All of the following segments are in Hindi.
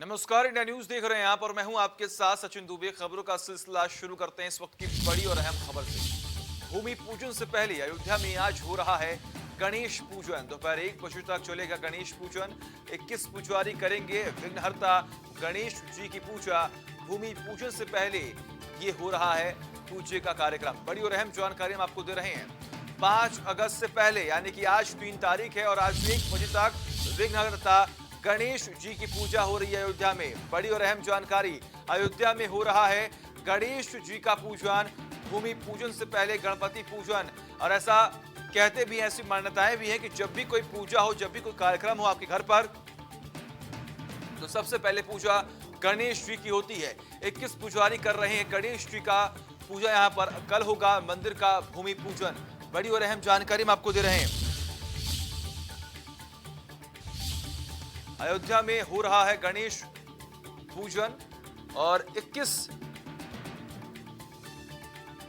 नमस्कार, इंडिया न्यूज देख रहे हैं आप और मैं हूं आपके साथ सचिन दुबे। खबरों का सिलसिला शुरू करते हैं इस वक्त की बड़ी और अहम खबर से। भूमि पूजन से पहले अयोध्या में आज हो रहा है गणेश पूजन। दोपहर 1 बजे तक चलेगा गणेश पूजन। 21 पुजारी करेंगे विघ्नहर्ता गणेश जी की पूजा। भूमि पूजन से पहले ये हो रहा है पूजे का कार्यक्रम। बड़ी और अहम जानकारी हम आपको दे रहे हैं। 5 अगस्त से पहले यानी कि आज 3 तारीख है और आज 1 बजे तक विघ्नहर्ता गणेश जी की पूजा हो रही है अयोध्या में। बड़ी और अहम जानकारी, अयोध्या में हो रहा है गणेश जी का पूजन। भूमि पूजन से पहले गणपति पूजन। और ऐसा कहते भी, ऐसी मान्यताएं भी हैं कि जब भी कोई पूजा हो, जब भी कोई कार्यक्रम हो आपके घर पर, तो सबसे पहले पूजा गणेश जी की होती है। 21 पुजारी कर रहे हैं गणेश जी का पूजा। यहां पर कल होगा मंदिर का भूमि पूजन। बड़ी और अहम जानकारी हम आपको दे रहे हैं। अयोध्या में हो रहा है गणेश पूजन और 21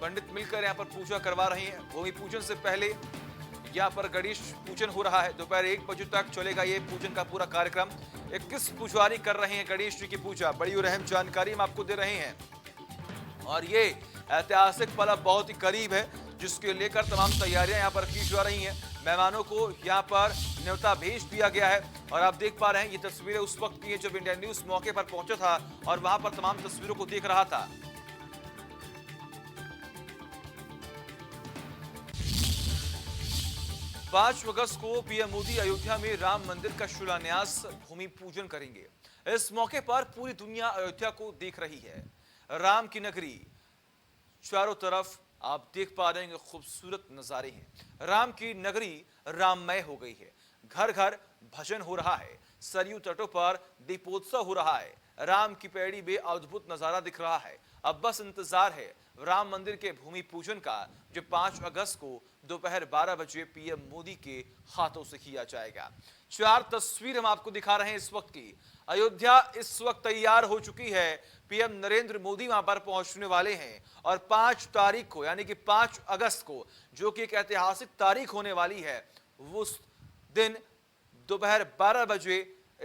पंडित मिलकर यहां पर पूजा करवा रहे हैं। भूमि पूजन से पहले यहां पर गणेश पूजन हो रहा है। दोपहर 1 बजे तक चलेगा ये पूजन का पूरा कार्यक्रम। 21 पुजारी कर रहे हैं गणेश जी की पूजा। बड़ी और अहम जानकारी हम आपको दे रहे हैं और ये ऐतिहासिक पल अब बहुत ही करीब है, जिसके लेकर तमाम तैयारियां यहां पर की जा रही हैं। मेहमानों को यहां पर न्योता भेज दिया गया है और आप देख पा रहे हैं ये तस्वीरें उस वक्त की हैं जब इंडिया न्यूज मौके पर पहुंचा था और वहां पर तमाम तस्वीरों को देख रहा था। पांच अगस्त को पीएम मोदी अयोध्या में राम मंदिर का शिलान्यास भूमि पूजन करेंगे। इस मौके पर पूरी दुनिया अयोध्या को देख रही है। राम की नगरी, चारों तरफ आप देख पा रहे हैं खूबसूरत नजारे हैं। राम की नगरी राममय हो गई है। घर घर भजन हो रहा है। सरयू तटों पर दीपोत्सव हो रहा है। राम की पैड़ी में अद्भुत नजारा दिख रहा है। अब बस इंतजार है राम मंदिर के भूमि पूजन का, जो 5 अगस्त को दोपहर 12 बजे पीएम मोदी के हाथों से किया जाएगा। 4 तस्वीर हम आपको दिखा रहे हैं इस वक्त की। अयोध्या इस वक्त तैयार हो चुकी है। पीएम नरेंद्र मोदी वहां पर पहुंचने वाले हैं और 5 तारीख को यानी कि 5 अगस्त को, जो कि एक ऐतिहासिक तारीख होने वाली है, उस दिन दोपहर 12 बजे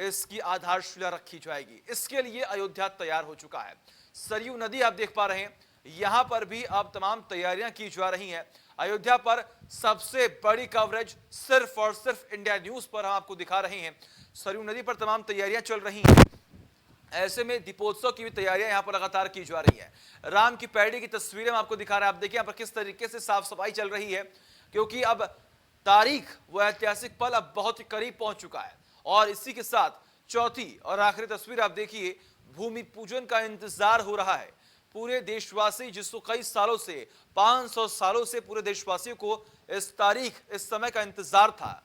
इसकी आधारशिला रखी जाएगी। इसके लिए अयोध्या तैयार हो चुका है। सरयू नदी आप देख पा रहे हैं, यहां पर भी अब तमाम तैयारियां की जा रही हैं। अयोध्या पर सबसे बड़ी कवरेज सिर्फ और सिर्फ इंडिया न्यूज पर हम आपको दिखा रहे हैं। सरयू नदी पर तमाम तैयारियां चल रही हैं। ऐसे में दीपोत्सव की भी तैयारियां यहां पर लगातार की जा रही हैं। राम की पैड़ी की तस्वीरें हम आपको दिखा रहे हैं। आप देखिए यहां पर किस तरीके से साफ सफाई चल रही है, क्योंकि अब तारीख, वो ऐतिहासिक पल अब बहुत ही करीब पहुंच चुका है। और इसी के साथ चौथी और आखिरी तस्वीर आप देखिए, भूमि पूजन का इंतजार हो रहा है। पूरे देशवासी, जिसको कई सालों से, 500 सालों से पूरे देशवासियों को इस तारीख, इस समय का इंतजार था।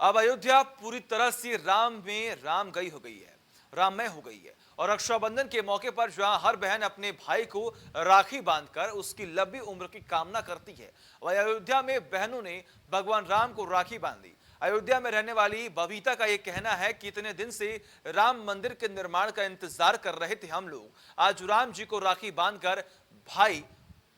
अब अयोध्या पूरी तरह से राम में राम गई हो गई है, राममय हो गई है। और रक्षाबंधन के मौके पर जहां हर बहन अपने भाई को राखी बांधकर उसकी लंबी उम्र की कामना करती है, वहीं अयोध्या में बहनों ने भगवान राम को राखी बांधी। अयोध्या में रहने वाली बबीता का यह कहना है कि इतने दिन से राम मंदिर के निर्माण का इंतजार कर रहे थे हम लोग। आज राम जी को राखी बांधकर भाई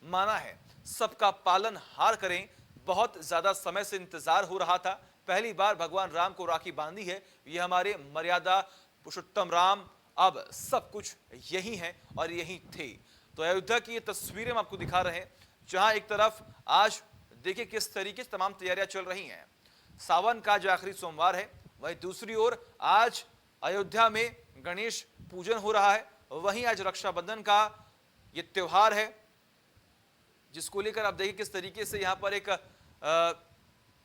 माना है। सबका पालन हार करें। बहुत ज्यादा समय से इंतजार हो रहा था, पहली बार भगवान राम को राखी बांधी है। ये हमारे मर्यादा पुरुषोत्तम राम अब सब कुछ यही है और यही थे। तो अयोध्या की ये तस्वीरें हम आपको दिखा रहे हैं, जहां एक तरफ आज देखिए किस तरीके से तमाम तैयारियां चल रही हैं। सावन का जो आखिरी सोमवार है, वहीं दूसरी ओर आज अयोध्या में गणेश पूजन हो रहा है। वहीं आज रक्षाबंधन का ये त्योहार है, जिसको लेकर आप देखिए किस तरीके से यहां पर एक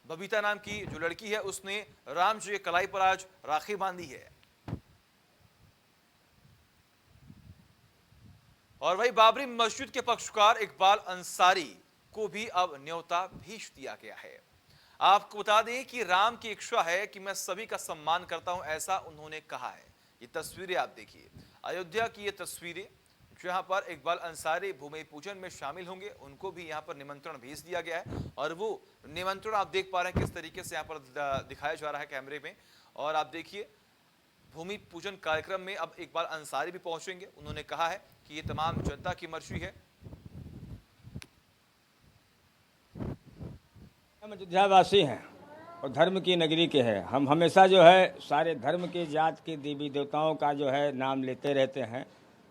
बबीता नाम की जो लड़की है, उसने राम जी के कलाई पर आज राखी बांधी है। और वही बाबरी मस्जिद के पक्षकार इकबाल अंसारी को भी अब न्योता भेज दिया गया है। आपको बता दें कि राम की इच्छा है कि मैं सभी का सम्मान करता हूं, ऐसा उन्होंने कहा है। ये तस्वीरें आप देखिए, अयोध्या की ये तस्वीरें, जहां पर इकबाल अंसारी भूमि पूजन में शामिल होंगे। उनको भी यहां पर निमंत्रण भेज दिया गया है और वो निमंत्रण आप देख पा रहे हैं किस तरीके से यहां पर दिखाया जा रहा है कैमरे में। और आप देखिए भूमि पूजन कार्यक्रम में अब इकबाल अंसारी भी पहुंचेंगे। उन्होंने कहा है कि ये तमाम जनता की मर्जी है। हम अयोध्यावासी हैं और धर्म की नगरी के हैं। हम हमेशा जो है सारे धर्म के जात के देवी देवताओं का जो है नाम लेते रहते हैं।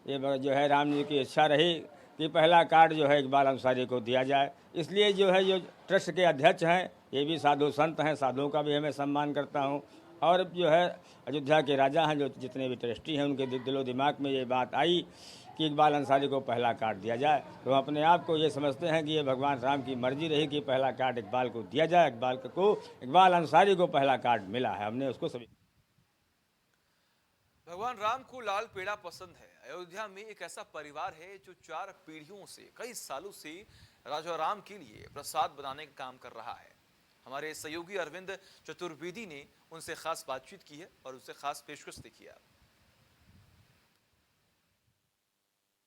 ये जो है राम जी की इच्छा रही कि पहला कार्ड जो है इकबाल अंसारी को दिया जाए, इसलिए जो है जो ट्रस्ट के अध्यक्ष हैं ये भी साधु संत हैं, साधुओं का भी हमें सम्मान करता हूँ। और जो है अयोध्या के राजा हैं, जो जितने भी ट्रस्टी हैं, उनके दिलो दिमाग में ये बात आई कि इकबाल अंसारी को पहला कार्ड दिया जाए। तो हम अपने आप को ये समझते हैं कि ये भगवान राम की मर्जी रही कि पहला कार्ड इकबाल को दिया जाए। इकबाल अंसारी को पहला कार्ड मिला है, हमने उसको सभी। भगवान राम को लाल पेड़ा पसंद है। अयोध्या में एक ऐसा परिवार है जो 4 पीढ़ियों से, कई सालों से राजा राम के लिए प्रसाद बनाने का काम कर रहा है। हमारे सहयोगी अरविंद चतुर्वेदी ने उनसे खास बातचीत की है और उनसे खास पेशकश देखी है।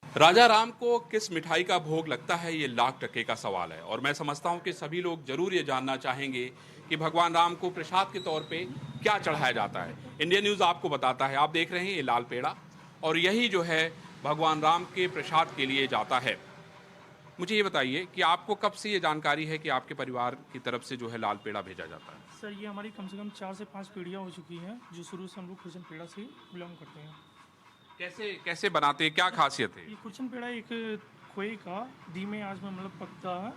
राजा राम को किस मिठाई का भोग लगता है, ये लाख टके का सवाल है। और मैं समझता हूं कि सभी लोग जरूर ये जानना चाहेंगे कि भगवान राम को प्रसाद के तौर पे क्या चढ़ाया जाता है। इंडिया न्यूज़ आपको बताता है। आप देख रहे हैं ये लाल पेड़ा, और यही जो है भगवान राम के प्रसाद के लिए जाता है। मुझे ये बताइए कि आपको कब से ये जानकारी है कि आपके परिवार की तरफ से जो है लाल पेड़ा भेजा जाता है? सर, ये हमारी कम से कम 4 से 5 पीढ़ियाँ हो चुकी हैं, जो शुरू से हम लोग खुर्चन पेड़ा से बिलोंग करते हैं। कैसे कैसे बनाते हैं, क्या खासियत है? ये खुर्चन पेड़ा एक खोए का धीमे आंच में मतलब पकता है,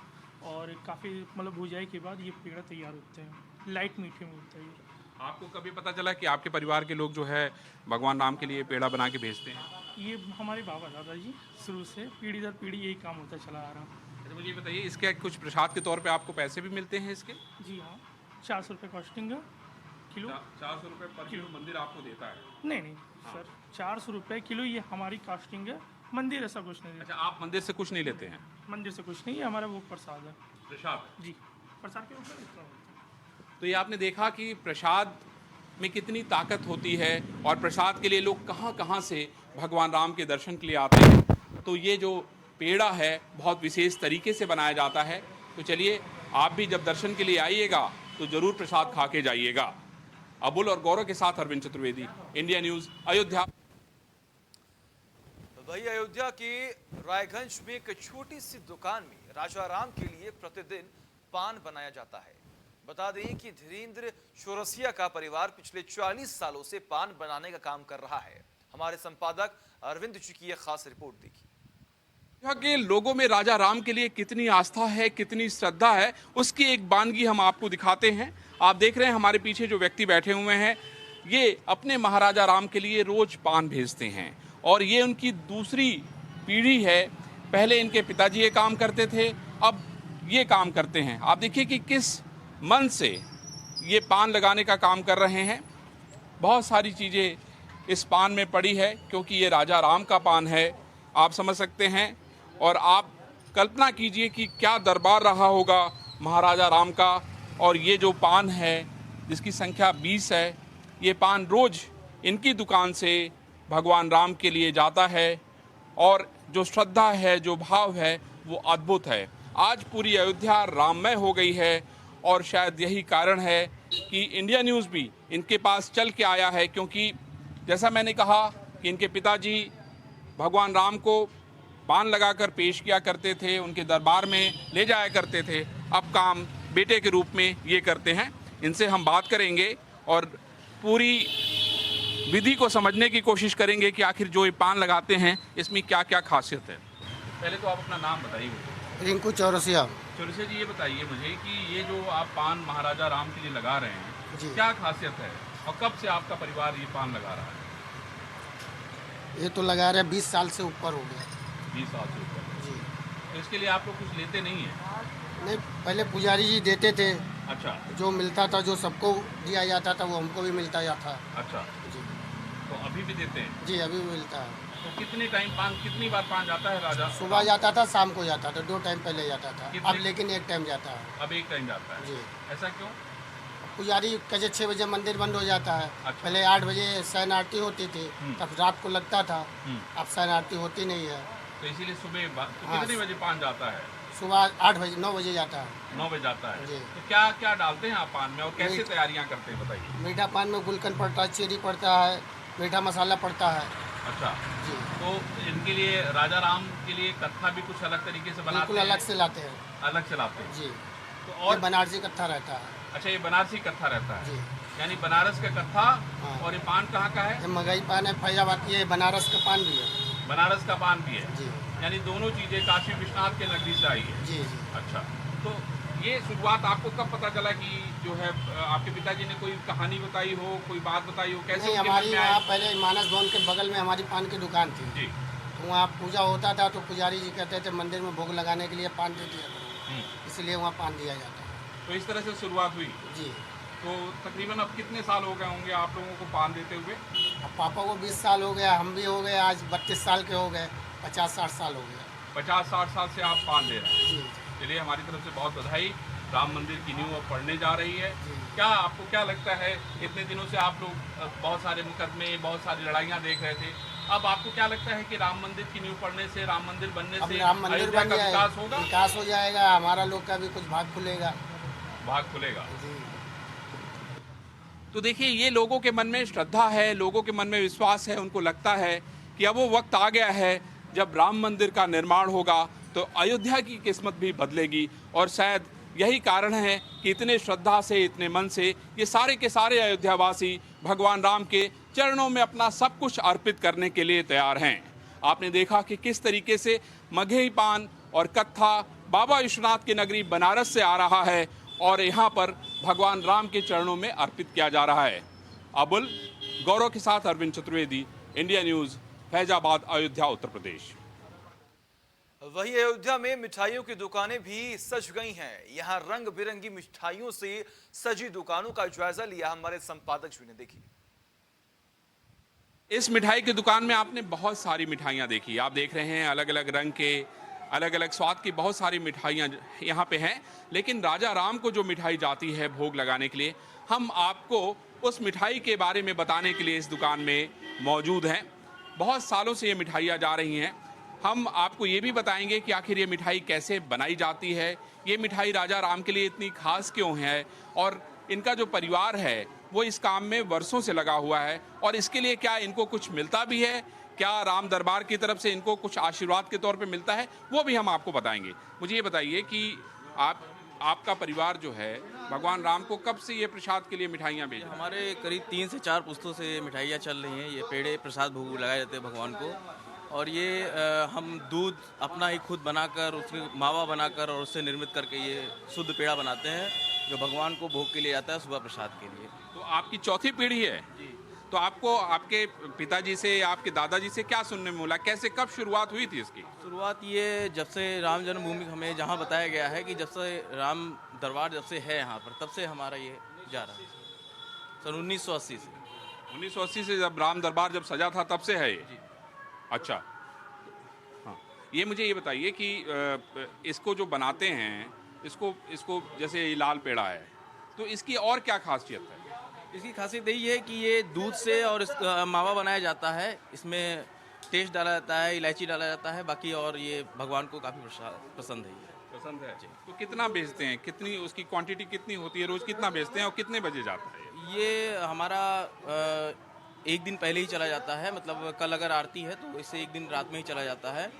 और काफ़ी मतलब भुजाई के बाद ये पेड़ा तैयार होते हैं। लाइट मीठे में होता है ये। आपको कभी पता चला कि आपके परिवार के लोग जो है भगवान राम के लिए पेड़ा बना के भेजते हैं? ये हमारे बाबा दादाजी शुरू से पीढ़ी दर पीढ़ी यही काम होता चला आ रहा। अच्छा, मुझे ये बताइए, इसके कुछ प्रसाद के तौर पे आपको पैसे भी मिलते हैं इसके? जी हाँ, 400 रुपये कॉस्टिंग है किलो। 400 रुपये पर किलो मंदिर आपको देता है? नहीं सर, 400 रुपये किलो ये हमारी कास्टिंग है। मंदिर ऐसा कुछ नहीं अच्छा, आप मंदिर से कुछ नहीं लेते हैं? मंदिर से कुछ नहीं, ये हमारा वो प्रसाद है। प्रसाद? जी, प्रसाद के ऊपर इतना होता है। तो ये आपने देखा कि प्रसाद में कितनी ताकत होती है, और प्रसाद के लिए लोग कहाँ कहाँ से भगवान राम के दर्शन के लिए आते हैं। तो ये जो पेड़ा है बहुत विशेष तरीके से बनाया जाता है। तो चलिए, आप भी जब दर्शन के लिए आइएगा तो जरूर प्रसाद खा के जाइएगा। अबुल और गौरव के साथ अरविंद चतुर्वेदी, इंडिया न्यूज़, अयोध्या। वही अयोध्या के रायगंज में एक छोटी सी दुकान में राजा राम के लिए प्रतिदिन पान बनाया जाता है। बता दें कि धीरेन्द्र चौरसिया का परिवार पिछले 40 सालों से पान बनाने का काम कर रहा है। हमारे संपादक अरविंद जी की यह खास रिपोर्ट देखी। यहाँ के लोगों में राजा राम के लिए कितनी आस्था है, कितनी श्रद्धा है, उसकी एक वानगी हम आपको दिखाते हैं। आप देख रहे हैं हमारे पीछे जो व्यक्ति बैठे हुए हैं, ये अपने महाराजा राम के लिए रोज पान भेजते हैं, और ये उनकी दूसरी पीढ़ी है। पहले इनके पिताजी ये काम करते थे, अब ये काम करते हैं। आप देखिए कि किस मन से ये पान लगाने का काम कर रहे हैं। बहुत सारी चीज़ें इस पान में पड़ी है, क्योंकि ये राजा राम का पान है, आप समझ सकते हैं। और आप कल्पना कीजिए कि क्या दरबार रहा होगा महाराजा राम का। और ये जो पान है, जिसकी संख्या 20 है, ये पान रोज इनकी दुकान से भगवान राम के लिए जाता है, और जो श्रद्धा है, जो भाव है, वो अद्भुत है। आज पूरी अयोध्या राममय हो गई है, और शायद यही कारण है कि इंडिया न्यूज़ भी इनके पास चल के आया है, क्योंकि जैसा मैंने कहा कि इनके पिताजी भगवान राम को पान लगाकर पेश किया करते थे, उनके दरबार में ले जाया करते थे। अब काम बेटे के रूप में ये करते हैं। इनसे हम बात करेंगे और पूरी विधि को समझने की कोशिश करेंगे कि आखिर जो ये पान लगाते हैं इसमें क्या क्या खासियत है। पहले तो आप अपना नाम बताइए मुझे। रिंकू चौरसिया। चौरसिया जी, ये बताइए मुझे कि ये जो आप पान महाराजा राम के लिए लगा रहे हैं जी, क्या खासियत है, और कब से आपका परिवार ये पान लगा रहा है? ये तो लगा रहे 20 साल से ऊपर हो गया। 20 साल से ऊपर जी। तो इसके लिए आप लोग कुछ लेते नहीं है? नहीं, पहले पुजारी जी देते थे। अच्छा। जो मिलता था, जो सबको दिया जाता था, वो हमको भी मिलता था। अच्छा जी। तो अभी भी देते हैं? जी, अभी भी मिलता है। तो कितनी बार पान जाता है राजा? सुबह जाता था, शाम को जाता था, 2 टाइम पहले जाता था। कितने? अब लेकिन 1 टाइम जाता है। अब 1 टाइम जाता है? जी। ऐसा क्यों? पुजारी कहे 6 बजे मंदिर बंद हो जाता है। अच्छा। पहले 8 बजे शयन आरती होती थी, तब रात को लगता था। अब शयन आरती होती नहीं है, तो इसीलिए सुबह तो हाँ। कितने बजे पान जाता है? सुबह 8 बजे 9 बजे जाता है। 9 बजे जाता है। जी। तो क्या क्या डालते हैं आप पान में, और कैसे मीठ- तैयारियां करते हैं बताइए। मीठा पान में गुलकंद पड़ता है, चेरी पड़ता है, मीठा मसाला पड़ता है। अच्छा। जी। तो इनके लिए राजा राम के लिए कत्था भी कुछ अलग तरीके से बनाते बिल्कुल हैं? अलग से लाते हैं। अलग से लाते हैं। जी। तो और और बनारसी कत्था रहता है। अच्छा, ये बनारसी कत्था रहता है, जी। यानी बनारस का कत्था। हाँ। और ये पान कहाँ का है? ये मगही पान है, फैजाबाद की है, बनारस का पान भी है। बनारस का पान भी है, जी यानी दोनों चीजें काशी विश्वनाथ के नगरी से आई है। जी जी। अच्छा, तो ये शुरुआत आपको कब पता चला कि जो है आपके पिताजी ने कोई कहानी बताई हो, कोई बात बताई हो, कैसे नहीं, उनके मन हमारी में वहाँ आई? पहले मानस भवन के बगल में हमारी पान की दुकान थी। जी। तो वहाँ पूजा होता था तो पुजारी जी कहते थे मंदिर में भोग लगाने के लिए पान दे दिया करो, इसलिए वहाँ पान दिया जाता है। तो इस तरह से शुरुआत हुई। जी। तो तकरीबन अब कितने साल हो गए होंगे आप लोगों को पान देते हुए? अब पापा को 20 साल हो गया, हम भी हो गए, आज 32 साल के हो गए, 50-60 साल हो गया। 50-60 साल से आप पान दे रहे हैं। जी चलिए, हमारी तरफ से बहुत बधाई। राम मंदिर की नींव अब पड़ने जा रही है। जी। क्या आपको क्या लगता है, इतने दिनों से आप लोग बहुत सारे मुकदमे, बहुत सारी लड़ाइयाँ देख रहे थे, अब आपको क्या लगता है कि राम मंदिर की नींव पड़ने से, राम मंदिर बनने अब से राम मंदिर अयोध्या बन का जाएगा, विकास होगा, विकास हो जाएगा, हमारा लोग का भी कुछ भाग खुलेगा। भाग खुलेगा? जी। तो देखिए, ये लोगों के मन में श्रद्धा है, लोगों के मन में विश्वास है। उनको लगता है कि अब वो वक्त आ गया है जब राम मंदिर का निर्माण होगा तो अयोध्या की किस्मत भी बदलेगी। और शायद यही कारण है कि इतने श्रद्धा से, इतने मन से ये सारे के सारे अयोध्यावासी भगवान राम के चरणों में अपना सब कुछ अर्पित करने के लिए तैयार हैं। आपने देखा कि किस तरीके से मगही पान और कत्था बाबा विश्वनाथ की नगरी बनारस से आ रहा है और यहाँ पर भगवान राम के चरणों में अर्पित किया जा रहा है। अबुल गौरव के साथ अरविंद चतुर्वेदी, इंडिया न्यूज़, फैजाबाद, अयोध्या, उत्तर प्रदेश। वही अयोध्या में मिठाइयों की दुकानें भी सज गई हैं। यहाँ रंग बिरंगी मिठाइयों से सजी दुकानों का जायजा लिया हमारे संपादक जी ने। देखिए, इस मिठाई की दुकान में आपने बहुत सारी मिठाइयाँ देखी। आप देख रहे हैं अलग अलग रंग के, अलग अलग स्वाद की बहुत सारी मिठाइयाँ यहाँ पे हैं। लेकिन राजा राम को जो मिठाई जाती है भोग लगाने के लिए, हम आपको उस मिठाई के बारे में बताने के लिए इस दुकान में मौजूद हैं। बहुत सालों से ये मिठाइयाँ जा रही हैं। हम आपको ये भी बताएंगे कि आखिर ये मिठाई कैसे बनाई जाती है, ये मिठाई राजा राम के लिए इतनी खास क्यों है, और इनका जो परिवार है वो इस काम में वर्षों से लगा हुआ है, और इसके लिए क्या इनको कुछ मिलता भी है, क्या राम दरबार की तरफ से इनको कुछ आशीर्वाद के तौर पे मिलता है, वो भी हम आपको बताएंगे। मुझे ये बताइए कि आपका परिवार जो है भगवान राम को कब से ये प्रसाद के लिए मिठाइयाँ भेज रहा है? हमारे करीब 3 से 4 पुस्तों से मिठाइयाँ चल रही हैं। ये पेड़े प्रसाद भोग लगाए जाते हैं भगवान को, और ये हम दूध अपना ही खुद बनाकर, उसमें मावा बनाकर और उससे निर्मित करके ये शुद्ध पेड़ा बनाते हैं जो भगवान को भोग के लिए जाता है सुबह प्रसाद के लिए। तो आपकी चौथी पीढ़ी है। तो आपको आपके पिताजी से, आपके दादाजी से क्या सुनने में मिला, कैसे कब शुरुआत हुई थी इसकी? शुरुआत ये जब से राम जन्मभूमि हमें जहाँ बताया गया है कि जब से राम दरबार जब से है यहाँ पर, तब से हमारा ये जा रहा है, सन 1980 से। 1980 से जब राम दरबार जब सजा था तब से है ये? अच्छा, हाँ। ये मुझे ये बताइए कि इसको जो बनाते हैं, इसको जैसे ये लाल पेड़ा है, तो इसकी और क्या खासियत है? इसकी खासियत यही है कि ये दूध से और मावा बनाया जाता है। इसमें टेस्ट डाला जाता है, इलायची डाला जाता है, बाकी और ये भगवान को काफ़ी पसंद है। ये पसंद है। तो कितना बेचते हैं, कितनी उसकी क्वांटिटी कितनी होती है, रोज़ कितना बेचते हैं और कितने बजे जाता है ये? हमारा एक दिन पहले ही चला जाता है, मतलब कल अगर आरती है तो इससे एक दिन रात में ही चला जाता है।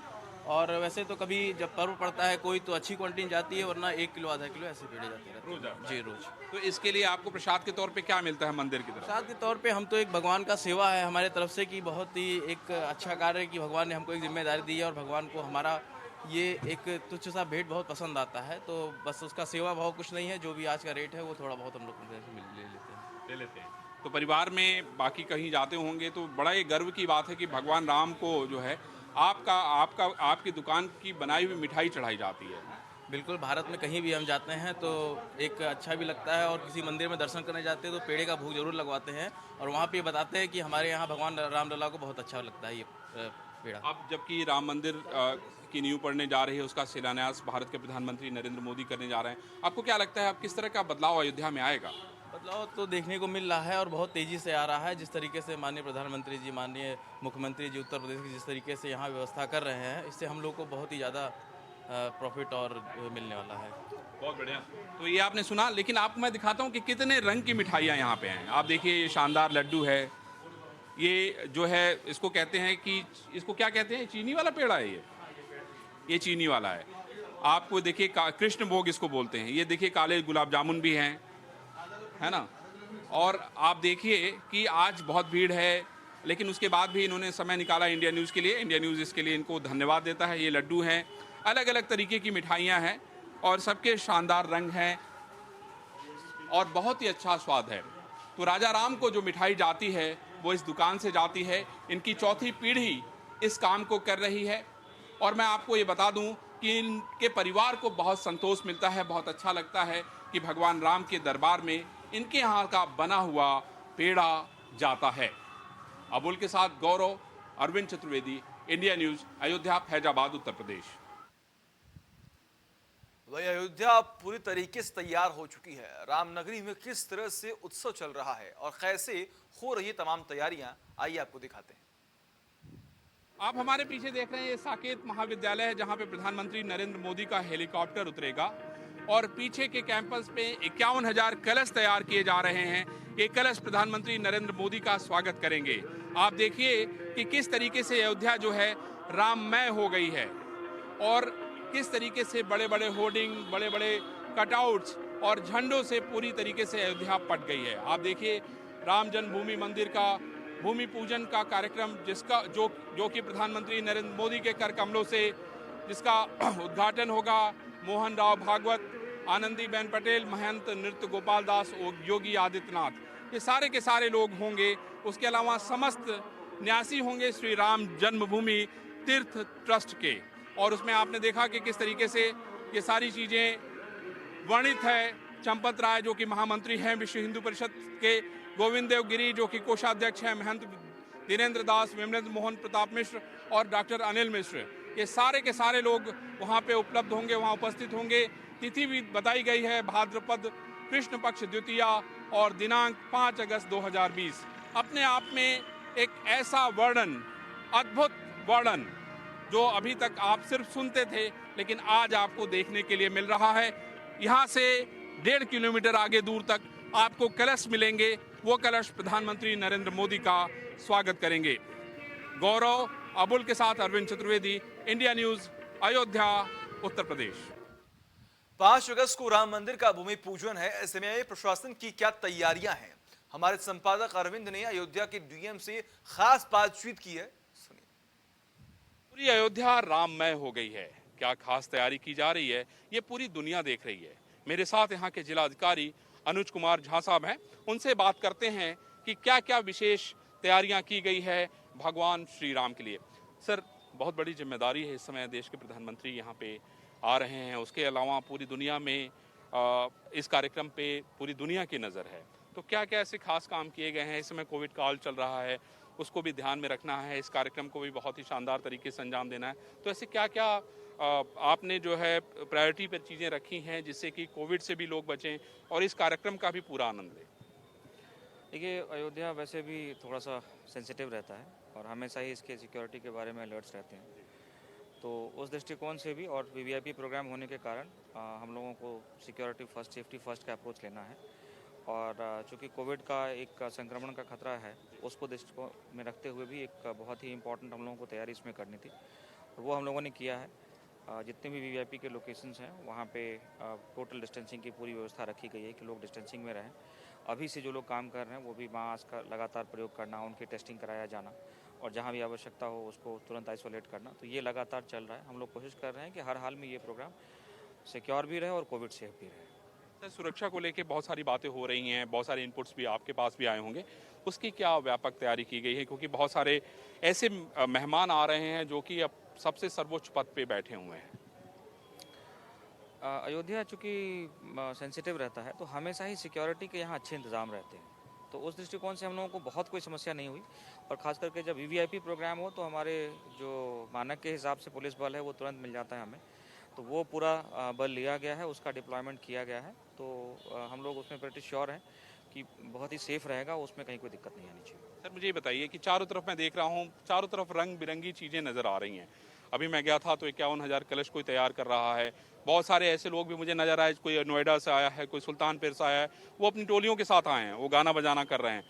और वैसे तो कभी जब पर्व पड़ता है कोई तो अच्छी क्वांटिटी जाती है, वरना 1 किलो आधा किलो ऐसे पेड़े जाते रहते हैं। रोज? जी, रोज। तो इसके लिए आपको प्रसाद के तौर पे क्या मिलता है मंदिर की तरफ? प्रसाद के तौर पे हम तो एक भगवान का सेवा है हमारे तरफ से कि बहुत ही एक अच्छा कार्य है कि भगवान ने हमको एक जिम्मेदारी दी है, और भगवान को हमारा ये एक तुच्छ सा भेंट बहुत पसंद आता है। तो बस उसका सेवा भाव कुछ नहीं है, जो भी आज का रेट है वो थोड़ा बहुत हम लोग ले लेते हैं। तो परिवार में बाकी कहीं जाते होंगे तो बड़ा ही गर्व की बात है कि भगवान राम को जो है आपकी दुकान की बनाई हुई मिठाई चढ़ाई जाती है। बिल्कुल, भारत में कहीं भी हम जाते हैं तो एक अच्छा भी लगता है, और किसी मंदिर में दर्शन करने जाते हैं तो पेड़े का भोग जरूर लगवाते हैं, और वहाँ पे बताते हैं कि हमारे यहाँ भगवान रामलला को बहुत अच्छा लगता है ये पेड़ा। अब जबकि राम मंदिर की नींव पड़ने जा रही है, उसका शिलान्यास भारत के प्रधानमंत्री नरेंद्र मोदी करने जा रहे हैं, आपको क्या लगता है अब किस तरह का बदलाव अयोध्या में आएगा? बदलाव तो देखने को मिल रहा है और बहुत तेज़ी से आ रहा है। जिस तरीके से माननीय प्रधानमंत्री जी, माननीय मुख्यमंत्री जी उत्तर प्रदेश की जिस तरीके से यहाँ व्यवस्था कर रहे हैं, इससे हम लोग को बहुत ही ज़्यादा प्रॉफिट और मिलने वाला है। बहुत बढ़िया। तो ये आपने सुना, लेकिन आपको मैं दिखाता हूँ कि कितने रंग की मिठाइयाँ यहाँ पे हैं। आप देखिए, ये शानदार लड्डू है, ये जो है इसको कहते हैं कि इसको क्या कहते हैं, चीनी वाला पेड़ा है ये चीनी वाला है। आपको देखिए कृष्ण भोग इसको बोलते हैं। ये देखिए काले गुलाब जामुन भी हैं, है ना। और आप देखिए कि आज बहुत भीड़ है, लेकिन उसके बाद भी इन्होंने समय निकाला इंडिया न्यूज़ के लिए। इंडिया न्यूज़ इसके लिए इनको धन्यवाद देता है। ये लड्डू हैं, अलग अलग तरीके की मिठाइयाँ हैं और सबके शानदार रंग हैं और बहुत ही अच्छा स्वाद है। तो राजा राम को जो मिठाई जाती है वो इस दुकान से जाती है। इनकी चौथी पीढ़ी इस काम को कर रही है और मैं आपको ये बता दूं कि इनके परिवार को बहुत संतोष मिलता है, बहुत अच्छा लगता है कि भगवान राम के दरबार में इनके यहाँ का बना हुआ पेड़ा जाता है। अबुल के साथ गौरव, अरविंद चतुर्वेदी, इंडिया न्यूज़, अयोध्या, फैजाबाद, उत्तर प्रदेश। वही अयोध्या पूरी तरीके से तैयार हो चुकी है। रामनगरी में किस तरह से उत्सव चल रहा है और कैसे हो रही तमाम तैयारियां, आइए आपको दिखाते हैं। आप हमारे पीछे देख रहे हैं ये साकेत महाविद्यालय है, जहां पे प्रधानमंत्री नरेंद्र मोदी का हेलीकॉप्टर उतरेगा और पीछे के कैंपस पे 51,000 कलश तैयार किए जा रहे हैं। ये कलश प्रधानमंत्री नरेंद्र मोदी का स्वागत करेंगे। आप देखिए कि किस तरीके से अयोध्या जो है राममय हो गई है और किस तरीके से बड़े बड़े होर्डिंग, बड़े बड़े कटआउट्स और झंडों से पूरी तरीके से अयोध्या पट गई है। आप देखिए राम जन्मभूमि मंदिर का भूमि पूजन का कार्यक्रम जिसका जो कि प्रधानमंत्री नरेंद्र मोदी के कर कमलों से जिसका उद्घाटन होगा। मोहन राव भागवत, आनंदीबेन पटेल, महंत नृत्य गोपाल दास, योगी आदित्यनाथ, ये सारे के सारे लोग होंगे। उसके अलावा समस्त न्यासी होंगे श्री राम जन्मभूमि तीर्थ ट्रस्ट के। और उसमें आपने देखा कि किस तरीके से ये सारी चीज़ें वर्णित है। चंपत राय जो कि महामंत्री हैं विश्व हिंदू परिषद के, गोविंद देव गिरी जो कि कोषाध्यक्ष हैं, महंत दिनेंद्र दास, विमलेंद्र मोहन प्रताप मिश्र और डॉक्टर अनिल मिश्र, ये सारे के सारे लोग वहाँ पे उपलब्ध होंगे, वहाँ उपस्थित होंगे। तिथि भी बताई गई है भाद्रपद कृष्ण पक्ष द्वितीया और दिनांक 5 अगस्त 2020। अपने आप में एक ऐसा वर्णन, अद्भुत वर्णन जो अभी तक आप सिर्फ सुनते थे, लेकिन आज आपको देखने के लिए मिल रहा है। यहाँ से 1.5 किलोमीटर आगे दूर तक आपको कलश मिलेंगे। वो कलश प्रधानमंत्री नरेंद्र मोदी का स्वागत करेंगे। गौरव, अबुल के साथ अरविंद चतुर्वेदी, इंडिया न्यूज़, अयोध्या, उत्तर प्रदेश। 5 अगस्त को राम मंदिर का भूमि पूजन है। ऐसे में प्रशासन की क्या तैयारियां हैं, हमारे संपादक अरविंद ने अयोध्या के डीएम से खास बातचीत की है, सुनिए। पूरी अयोध्या राममय हो गई है। क्या खास तैयारी की जा रही है ये पूरी दुनिया देख रही है। मेरे साथ यहाँ के जिला अधिकारी अनुज कुमार झा साहब हैं, उनसे बात करते हैं कि क्या क्या विशेष तैयारियां की गई है भगवान श्री राम के लिए। सर, बहुत बड़ी जिम्मेदारी है, इस समय देश के प्रधानमंत्री यहाँ पे आ रहे हैं, उसके अलावा पूरी दुनिया में इस कार्यक्रम पे पूरी दुनिया की नज़र है। तो क्या क्या ऐसे खास काम किए गए हैं? इस समय कोविड काल चल रहा है, उसको भी ध्यान में रखना है, इस कार्यक्रम को भी बहुत ही शानदार तरीके से अंजाम देना है। तो ऐसे क्या क्या आपने जो है प्रायोरिटी पर चीज़ें रखी हैं जिससे कि कोविड से भी लोग बचें और इस कार्यक्रम का भी पूरा आनंद लें? देखिए, अयोध्या वैसे भी थोड़ा सा सेंसिटिव रहता है और हमेशा ही इसके सिक्योरिटी के बारे में अलर्ट्स रहते हैं। तो उस दृष्टिकोण से भी और वीवीआईपी प्रोग्राम होने के कारण हम लोगों को सिक्योरिटी फर्स्ट, सेफ्टी फर्स्ट का अप्रोच लेना है। और चूँकि कोविड का एक संक्रमण का खतरा है, उसको दृष्टिकोण में रखते हुए भी एक बहुत ही इम्पोर्टेंट हम लोगों को तैयारी इसमें करनी थी और वो हम लोगों ने किया है। जितने भी वीवीआईपी के लोकेशंस हैं वहाँ पे टोटल डिस्टेंसिंग की पूरी व्यवस्था रखी गई है कि लोग डिस्टेंसिंग में रहें। अभी से जो लोग काम कर रहे हैं वो भी मास्क का लगातार प्रयोग करना, उनकी टेस्टिंग कराया जाना और जहाँ भी आवश्यकता हो उसको तुरंत आइसोलेट करना, तो ये लगातार चल रहा है। हम लोग कोशिश कर रहे हैं कि हर हाल में ये प्रोग्राम सिक्योर भी रहे और कोविड सेफ भी रहे। सर, सुरक्षा को लेके बहुत सारी बातें हो रही हैं, बहुत सारे इनपुट्स भी आपके पास भी आए होंगे, उसकी क्या व्यापक तैयारी की गई है? क्योंकि बहुत सारे ऐसे मेहमान आ रहे हैं जो कि अब सबसे सर्वोच्च पद पे बैठे हुए हैं। अयोध्या चूँकि सेंसिटिव रहता है तो हमेशा ही सिक्योरिटी के यहाँ अच्छे इंतज़ाम रहते हैं, तो उस दृष्टिकोण से हम लोगों को बहुत कोई समस्या नहीं हुई। और ख़ास करके जब वीवीआईपी प्रोग्राम हो तो हमारे जो मानक के हिसाब से पुलिस बल है वो तुरंत मिल जाता है हमें, तो वो पूरा बल लिया गया है, उसका डिप्लॉयमेंट किया गया है। तो हम लोग उसमें प्रेटी श्योर हैं कि बहुत ही सेफ रहेगा, उसमें कहीं कोई दिक्कत नहीं आनी चाहिए। सर, मुझे ये बताइए कि चारों तरफ मैं देख रहा हूँ, चारों तरफ रंग बिरंगी चीज़ें नज़र आ रही हैं। अभी मैं गया था तो 51,000 कलश कोई तैयार कर रहा है। बहुत सारे ऐसे लोग भी मुझे नज़र आए, कोई नोएडा से आया है, कोई सुल्तानपुर से आया है, वो अपनी टोलियों के साथ आए हैं, वो गाना बजाना कर रहे हैं।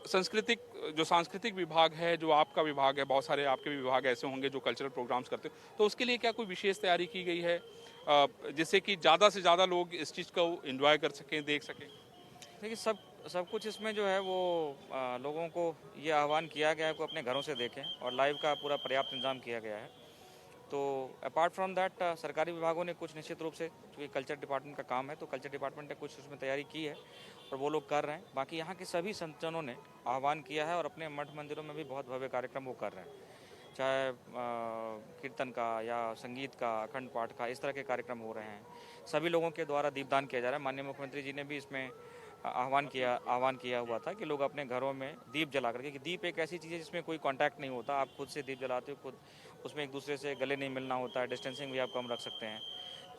सांस्कृतिक विभाग है, जो आपका विभाग है, बहुत सारे आपके भी विभाग ऐसे होंगे जो कल्चरल प्रोग्राम्स करते हो, तो उसके लिए क्या कोई विशेष तैयारी की गई है जिससे कि ज़्यादा से ज़्यादा लोग इस चीज़ को एंजॉय कर सकें, देख सकें? देखिए सब कुछ इसमें जो है वो लोगों को ये आह्वान किया गया है कि अपने घरों से देखें और लाइव का पूरा पर्याप्त इंतजाम किया गया है। तो अपार्ट फ्रॉम दैट सरकारी विभागों ने कुछ निश्चित रूप से, क्योंकि कल्चर डिपार्टमेंट का काम है तो कल्चर डिपार्टमेंट ने कुछ उसमें तैयारी की है और वो लोग कर रहे हैं। बाकी यहाँ के सभी संतजनों ने आह्वान किया है और अपने मठ मंदिरों में भी बहुत भव्य कार्यक्रम वो कर रहे हैं, चाहे कीर्तन का या संगीत का, अखंड पाठ का, इस तरह के कार्यक्रम हो रहे हैं। सभी लोगों के द्वारा दीपदान किया जा रहा है। माननीय मुख्यमंत्री जी ने भी इसमें आह्वान किया हुआ था कि लोग अपने घरों में दीप जला करके, कि दीप एक ऐसी चीज़ है जिसमें कोई कांटेक्ट नहीं होता, आप खुद से दीप जलाते हो, खुद उसमें एक दूसरे से गले नहीं मिलना होता है, डिस्टेंसिंग भी आप कम रख सकते हैं।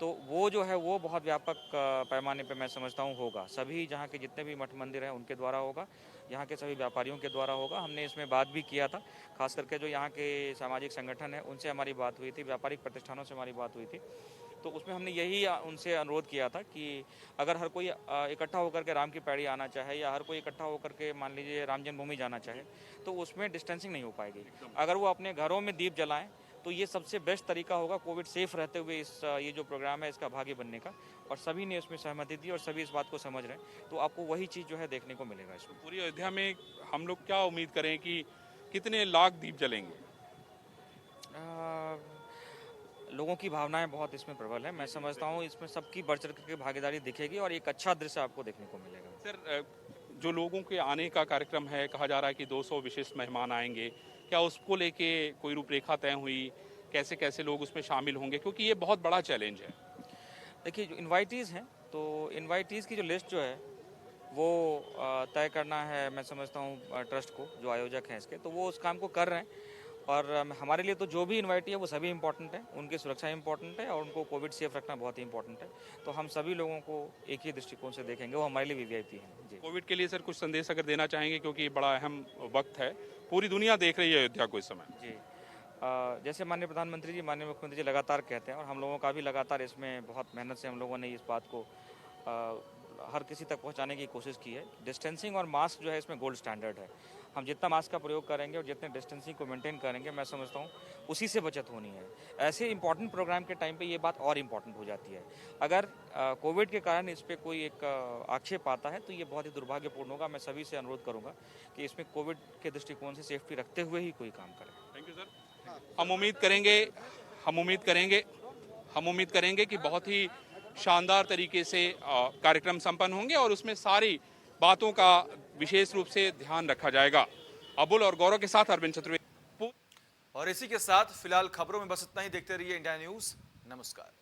तो वो जो है वो बहुत व्यापक पैमाने पे मैं समझता हूँ होगा। सभी जहाँ के जितने भी मठ मंदिर हैं उनके द्वारा होगा, यहाँ के सभी व्यापारियों के द्वारा होगा। हमने इसमें बात भी किया था, खास करके जो यहाँ के सामाजिक संगठन है उनसे हमारी बात हुई थी, व्यापारिक प्रतिष्ठानों से हमारी बात हुई थी। तो उसमें हमने यही उनसे अनुरोध किया था कि अगर हर कोई इकट्ठा होकर के राम की पैड़ी आना चाहे या हर कोई इकट्ठा होकर के मान लीजिए राम जन्मभूमि जाना चाहे तो उसमें डिस्टेंसिंग नहीं हो पाएगी। अगर वो अपने घरों में दीप जलाएं तो ये सबसे बेस्ट तरीका होगा कोविड सेफ रहते हुए ये जो प्रोग्राम है इसका भागी बनने का। और सभी ने इसमें सहमति दी और सभी इस बात को समझ रहे हैं, तो आपको वही चीज़ जो है देखने को मिलेगा इसमें। पूरी अयोध्या में हम लोग क्या उम्मीद करें कि कितने लाख दीप जलेंगे? लोगों की भावनाएं बहुत इसमें प्रबल है। मैं समझता हूँ इसमें सबकी बढ़ चढ़ के भागीदारी दिखेगी और एक अच्छा दृश्य आपको देखने को मिलेगा। सर, जो लोगों के आने का कार्यक्रम है, कहा जा रहा है कि 200 विशिष्ट मेहमान आएंगे, क्या उसको लेके कोई रूपरेखा तय हुई? कैसे कैसे लोग उसमें शामिल होंगे, क्योंकि ये बहुत बड़ा चैलेंज है। देखिए जो इन्वाइटीज़ हैं तो इन्वाइटीज़ की जो लिस्ट जो है वो तय करना है, मैं समझता हूँ ट्रस्ट को, जो आयोजक हैं इसके, तो वो उस काम को कर रहे हैं। और हमारे लिए तो जो भी इन्वाइटी है वो सभी इंपॉर्टेंट है, उनकी सुरक्षा इंपॉर्टेंट है और उनको कोविड सेफ रखना बहुत ही इंपॉर्टेंट है। तो हम सभी लोगों को एक ही दृष्टिकोण से देखेंगे, वो हमारे लिए वीवीआईपी हैं। जी, कोविड के लिए सर कुछ संदेश अगर देना चाहेंगे, क्योंकि ये बड़ा अहम वक्त है, पूरी दुनिया देख रही है अयोध्या को इस समय। जी। जैसे माननीय प्रधानमंत्री जी, माननीय मुख्यमंत्री जी लगातार कहते हैं और हम लोगों का भी लगातार इसमें बहुत मेहनत से हम लोगों ने इस बात को हर किसी तक पहुंचाने की कोशिश की है। डिस्टेंसिंग और मास्क जो है इसमें गोल्ड स्टैंडर्ड है। हम जितना मास्क का प्रयोग करेंगे और जितने डिस्टेंसिंग को मेंटेन करेंगे, मैं समझता हूँ उसी से बचत होनी है। ऐसे इंपॉर्टेंट प्रोग्राम के टाइम पे ये बात और इम्पॉर्टेंट हो जाती है। अगर कोविड के कारण इस पर कोई एक आक्षेप आता है तो ये बहुत ही दुर्भाग्यपूर्ण होगा। मैं सभी से अनुरोध करूँगा कि इसमें कोविड के दृष्टिकोण से सेफ्टी रखते हुए ही कोई काम करें। Thank you sir. हम उम्मीद करेंगे कि बहुत ही शानदार तरीके से कार्यक्रम संपन्न होंगे और उसमें सारी बातों का विशेष रूप से ध्यान रखा जाएगा। अबुल और गौरव के साथ अरविंद चतुर्वेदी। और इसी के साथ फिलहाल खबरों में बस इतना ही। देखते रहिए इंडिया न्यूज। नमस्कार।